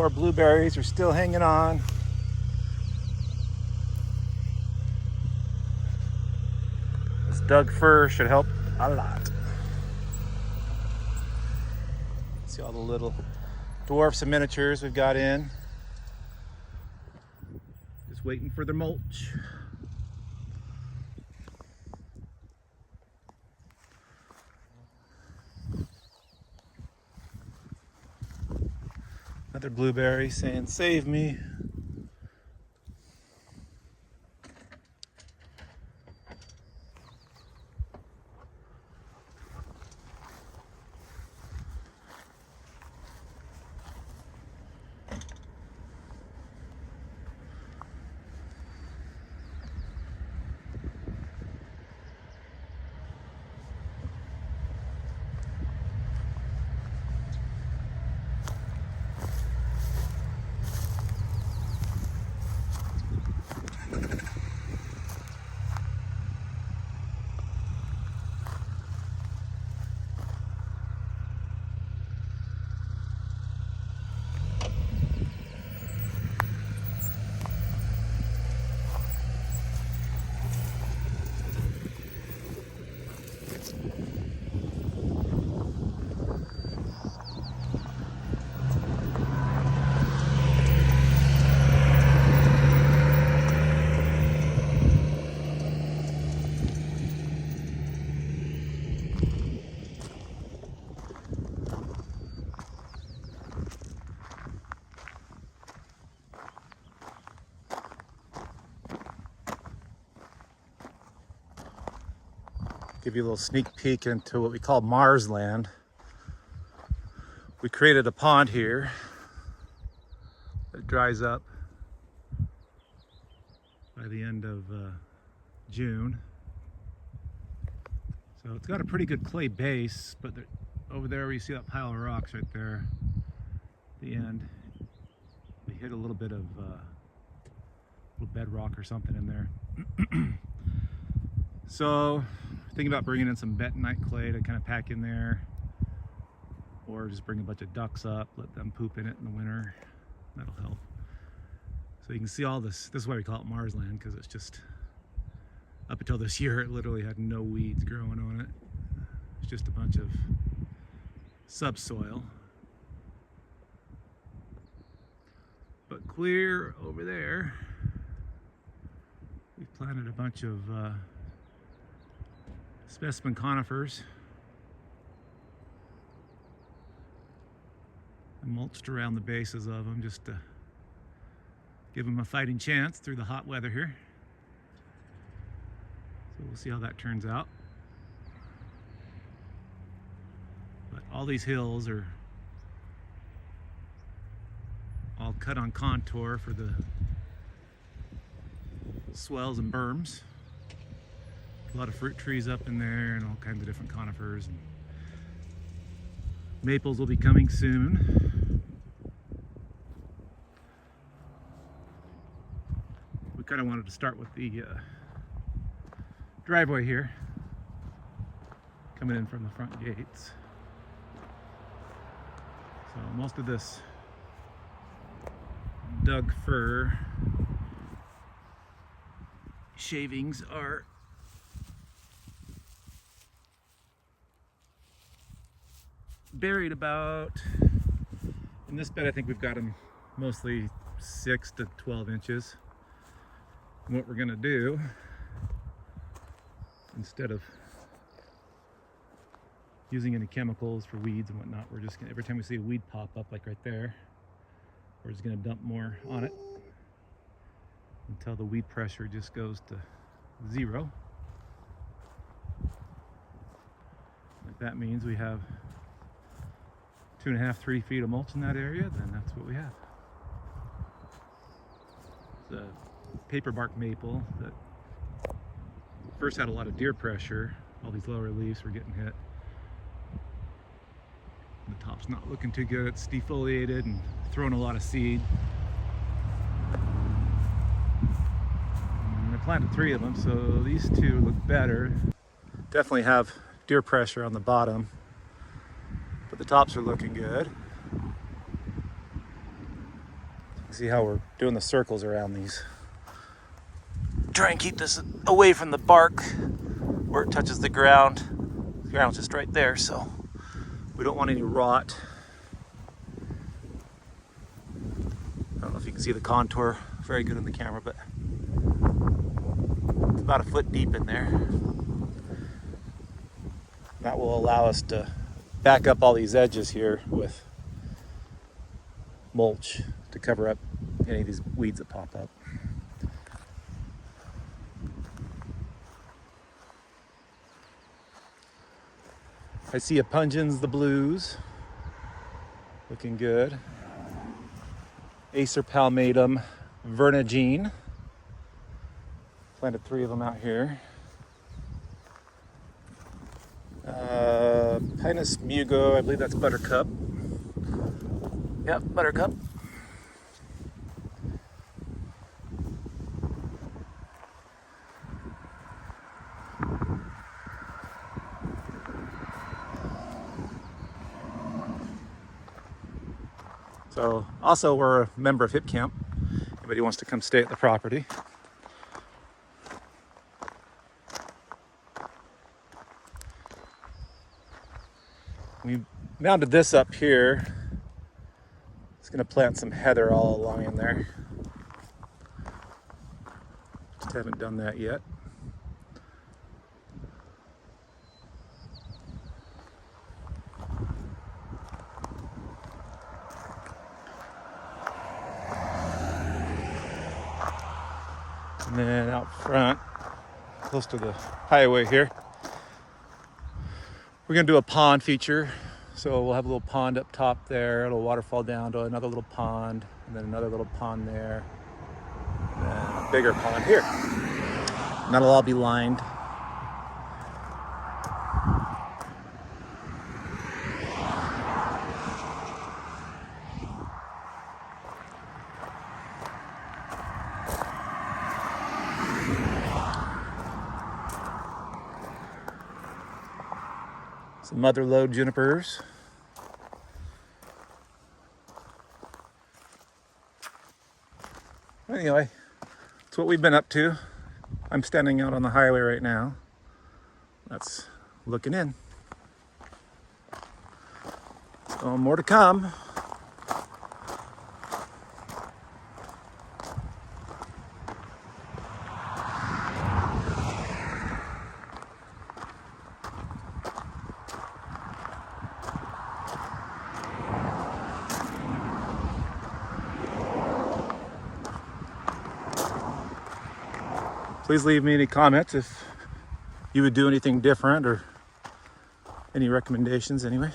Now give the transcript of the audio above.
Poor blueberries are still hanging on. This Doug fir should help a lot. See all the little dwarfs and miniatures we've got in. Just waiting for their mulch. Another blueberry saying, "Save me." Give you a little sneak peek into what we call Mars land. We created a pond here that dries up by the end of June. So it's got a pretty good clay base, but over there where you see that pile of rocks right there, at the end, we hit a little bit of little bedrock or something in there. So thinking about bringing in some bentonite clay to kind of pack in there, or just bring a bunch of ducks up, let them poop in it in the winter. That'll help. So you can see all this. This is why we call it Mars land, because it's just, up until this year, it literally had no weeds growing on it. It's just a bunch of subsoil. But clear over there, we've planted a bunch of specimen conifers and mulched around the bases of them just to give them a fighting chance through the hot weather here. So we'll see how that turns out. But all these hills are all cut on contour for the swells and berms. A lot of fruit trees up in there and all kinds of different conifers. And maples will be coming soon. We kind of wanted to start with the driveway here, coming in from the front gates. So most of this Doug fir shavings are buried about, in this bed I think we've got them mostly 6 to 12 inches. And what we're going to do, instead of using any chemicals for weeds and whatnot, we're just going to, every time we see a weed pop up like right there, we're just going to dump more on it until the weed pressure just goes to 0. If that means we have 2.5, 3 feet of mulch in that area, then that's what we have. It's a paper bark maple that first had a lot of deer pressure. All these lower leaves were getting hit. The top's not looking too good. It's defoliated and throwing a lot of seed. And I planted 3 of them, so these 2 look better. Definitely have deer pressure on the bottom, but the tops are looking good. See how we're doing the circles around these. Try and keep this away from the bark where it touches the ground. The ground's just right there, so we don't want any rot. I don't know if you can see the contour very good in the camera, but it's about a foot deep in there. That will allow us to back up all these edges here with mulch to cover up any of these weeds that pop up. I see Apungens the blues, looking good. Acer palmatum vernagine. Planted 3 of them out here. Pinus mugo, I believe that's buttercup. Yep, buttercup. So also we're a member of Hip Camp. Anybody wants to come stay at the property. We mounted this up here. It's gonna plant some heather all along in there. Just haven't done that yet. And then out front, close to the highway here, we're gonna do a pond feature. So we'll have a little pond up top there, a little waterfall down to another little pond, and then another little pond there, and then a bigger pond here. And that'll all be lined. Some mother lode junipers. Anyway, that's what we've been up to. I'm standing out on the highway right now. That's looking in. So more to come. Please leave me any comments if you would do anything different or any recommendations anyway.